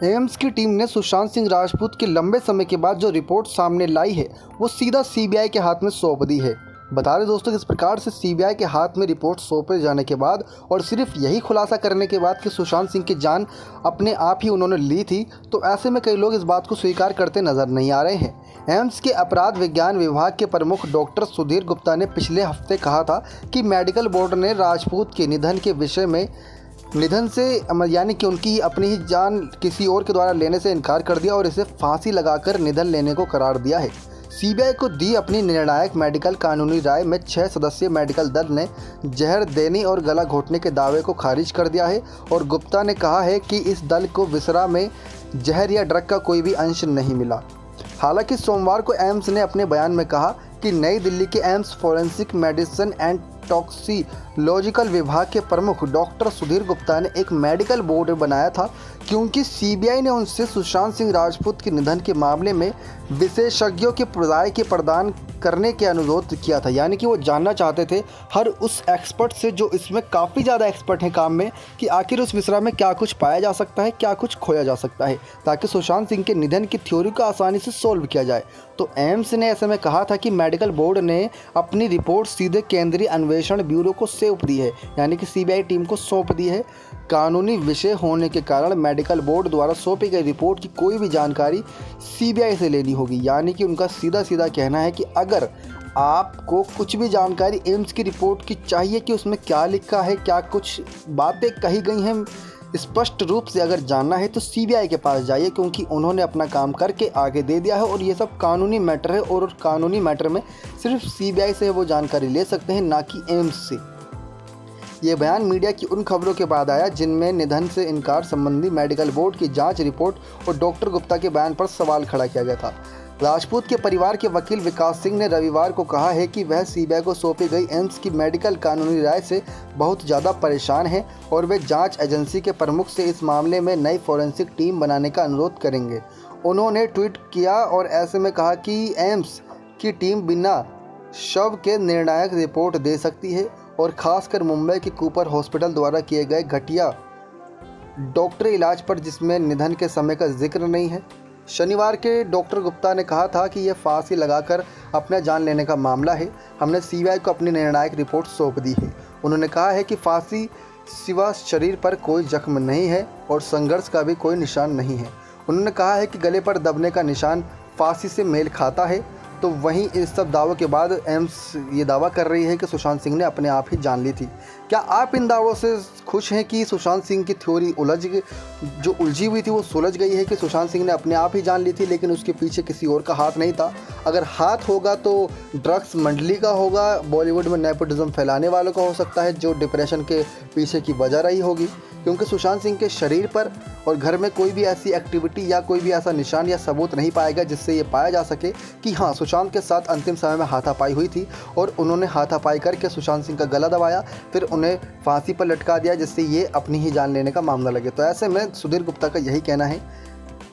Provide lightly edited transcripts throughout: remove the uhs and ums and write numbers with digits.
AIIMS की team ने सुशांत सिंह राजपूत के लंबे समय के बाद जो रिपोर्ट सामने लाई है वो सीधा सीबीआई के हाथ में सौंप दी है। बता दें दोस्तों, इस प्रकार से सीबीआई के हाथ में रिपोर्ट सौंपे जाने के बाद और सिर्फ यही खुलासा करने के बाद कि सुशांत सिंह की जान अपने आप ही उन्होंने ली थी, तो ऐसे में कई लोग इस बात को स्वीकार करते नजर नहीं आ रहे हैं। एम्स के अपराध विज्ञान विभाग के प्रमुख डॉक्टर सुधीर गुप्ता ने पिछले हफ्ते कहा था कि मेडिकल बोर्ड ने राजपूत के निधन से यानी कि उनकी अपनी ही जान किसी और के द्वारा लेने से इनकार कर दिया और इसे फांसी लगाकर निधन लेने को करार दिया है। सीबीआई को दी अपनी निर्णायक मेडिकल कानूनी राय में 6 सदस्यीय मेडिकल दल ने जहर देने और गला घोटने के दावे को खारिज कर दिया है और गुप्ता ने कहा है कि इस दल को विसरा में जहर या ड्रग का कोई भी अंश नहीं मिला। हालांकि सोमवार को एम्स ने अपने बयान में कहा कि नई दिल्ली के AIIMS forensic medicine and toxicological विभाग के प्रमुख डॉक्टर सुधीर गुप्ता ने एक मेडिकल बोर्ड बनाया था क्योंकि सीबीआई ने उनसे सुशांत सिंह राजपूत के निधन के मामले में विशेषज्ञों की राय के प्रदान करने के अनुरोध किया था। यानी कि वो जानना चाहते थे हर उस एक्सपर्ट से जो इसमें काफ़ी ज़्यादा एक्सपर्ट हैं काम में, कि आखिर उस विसरा में क्या कुछ पाया जा सकता है, क्या कुछ खोया जा सकता है, ताकि सुशांत सिंह के निधन की थ्योरी को आसानी से सोल्व किया जाए। तो एम्स ने ऐसे में कहा था कि मेडिकल बोर्ड ने अपनी रिपोर्ट सीधे केंद्रीय अन्वेषण ब्यूरो को सौंप दी है, यानी कि सीबीआई टीम को सौंप दी है। कानूनी विषय होने के कारण मेडिकल बोर्ड द्वारा सौंपी गई रिपोर्ट की कोई भी जानकारी सीबीआई से लेनी होगी। यानी कि उनका सीधा सीधा कहना है कि अगर आपको कुछ भी जानकारी एम्स की रिपोर्ट की चाहिए कि उसमें क्या लिखा है, क्या कुछ बातें कही गई हैं, स्पष्ट रूप से अगर जानना है तो सीबीआई के पास जाइए, क्योंकि उन्होंने अपना काम करके आगे दे दिया है और ये सब कानूनी मैटर है और कानूनी मैटर में सिर्फ सीबीआई से वो जानकारी ले सकते हैं, ना कि एम्स से। ये बयान मीडिया की उन खबरों के बाद आया जिनमें निधन से इनकार संबंधी मेडिकल बोर्ड की जांच रिपोर्ट और डॉक्टर गुप्ता के बयान पर सवाल खड़ा किया गया था। राजपूत के परिवार के वकील विकास सिंह ने रविवार को कहा है कि वह सीबीआई को सौंपी गई एम्स की मेडिकल कानूनी राय से बहुत ज़्यादा परेशान हैं और वे जांच एजेंसी के प्रमुख से इस मामले में नई फॉरेंसिक टीम बनाने का अनुरोध करेंगे। उन्होंने ट्वीट किया और ऐसे में कहा कि एम्स की टीम बिना शव के निर्णायक रिपोर्ट दे सकती है और ख़ासकर मुंबई के कूपर हॉस्पिटल द्वारा किए गए घटिया डॉक्टरी इलाज पर जिसमें निधन के समय का जिक्र नहीं है। शनिवार के डॉक्टर गुप्ता ने कहा था कि यह फांसी लगाकर अपना जान लेने का मामला है। हमने सीबीआई को अपनी निर्णायक रिपोर्ट सौंप दी है। उन्होंने कहा है कि फांसी सिवा शरीर पर कोई जख्म नहीं है और संघर्ष का भी कोई निशान नहीं है। उन्होंने कहा है कि गले पर दबने का निशान फांसी से मेल खाता है। तो वहीं इस सब दावों के बाद एम्स ये दावा कर रही है कि सुशांत सिंह ने अपने आप ही जान ली थी। क्या आप इन दावों से खुश हैं कि सुशांत सिंह की थ्योरी जो उलझी हुई थी वो सुलझ गई है, कि सुशांत सिंह ने अपने आप ही जान ली थी लेकिन उसके पीछे किसी और का हाथ नहीं था? अगर हाथ होगा तो ड्रग्स मंडली का होगा, बॉलीवुड में नेपोटिज्म फैलाने वालों का हो सकता है, जो डिप्रेशन के पीछे की वजह रही होगी। क्योंकि सुशांत सिंह के शरीर पर और घर में कोई भी ऐसी एक्टिविटी या कोई भी ऐसा निशान या सबूत नहीं पाएगा जिससे ये पाया जा सके कि हाँ, सुशांत के साथ अंतिम समय में हाथापाई हुई थी और उन्होंने हाथापाई करके सुशांत सिंह का गला दबाया, फिर उन्हें फांसी पर लटका दिया जिससे ये अपनी ही जान लेने का मामला लगे। तो ऐसे में सुधीर गुप्ता का यही कहना है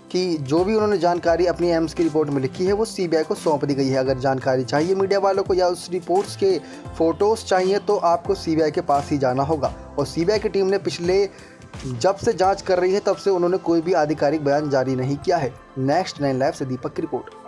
कि जो भी उन्होंने जानकारी अपनी एम्स की रिपोर्ट में लिखी है वो सीबीआई को सौंप दी गई है। अगर जानकारी चाहिए मीडिया वालों को या उस रिपोर्ट्स के फ़ोटोज़ चाहिए तो आपको सीबीआई के पास ही जाना होगा। और सीबीआई की टीम ने जब से जांच कर रही है तब से उन्होंने कोई भी आधिकारिक बयान जारी नहीं किया है। नेक्स्ट 9 लाइव से दीपक की रिपोर्ट।